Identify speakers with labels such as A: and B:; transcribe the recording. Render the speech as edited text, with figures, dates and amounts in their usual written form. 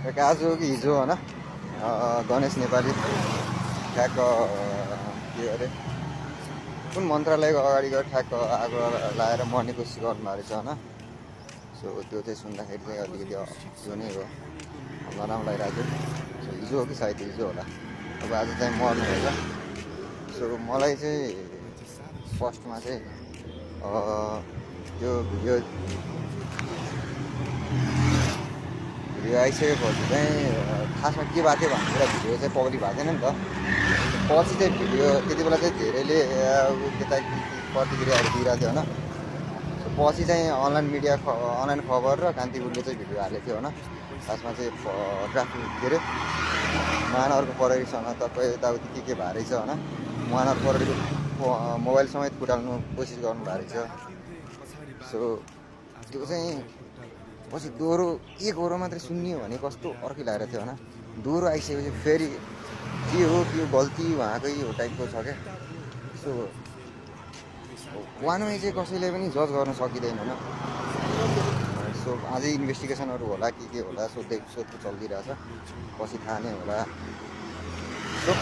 A: आज हो कि हिजो होइन गणेश नेपाली ठ्याक्क के अरे कुन मन्त्रालयको अगाडि गएर ठ्याक्क आगो लाएर मर्ने कोसिस गर्नु भएको रहेछ होइन। सो त्यो चाहिँ सुन्दाखेरि चाहिँ अलिकति त्यो नै हो, नराम्रो लागिरहेको थियो। सो हिजो हो कि सायद हिजो होला, अब आज चाहिँ मर्नु रहेछ। सो मलाई चाहिँ फर्स्टमा चाहिँ त्यो भिडियो आइसकेपछि चाहिँ खासमा के भएको थियो भन्ने कुरा भिडियो चाहिँ पब्लिक भएको थिएन नि त। पछि चाहिँ भिडियो त्यति बेला चाहिँ धेरैले त्यता प्रतिक्रियाहरू दिइरहेको थियो होइन। सो पछि चाहिँ अनलाइन खबर र कान्तिपुरले चाहिँ भिडियो हालेको थियो होइन। खासमा चाहिँ ट्राफिक के अरे महानगरको प्रहरीसँग तपाईँ यताउति के भएको रहेछ होइन। महानगर प्रहरीको मोबाइल समेत फुटाल्नु कोसिस गर्नु भएको रहेछ। सो त्यो चाहिँ पछि दोहोरो एक ओरो मात्रै सुन्ने भने कस्तो अर्कै लागेको थियो होइन। दोहोरो आइसकेपछि फेरि के हो त्यो गल्ती उहाँकै हो टाइपको छ क्या। सो वानमै चाहिँ कसैले पनि जज गर्न सकिँदैन होइन। सो अझै इन्भेस्टिगेसनहरू होला के होला सोध्नु चलिरहेछ, पछि थाहा नै होला। सो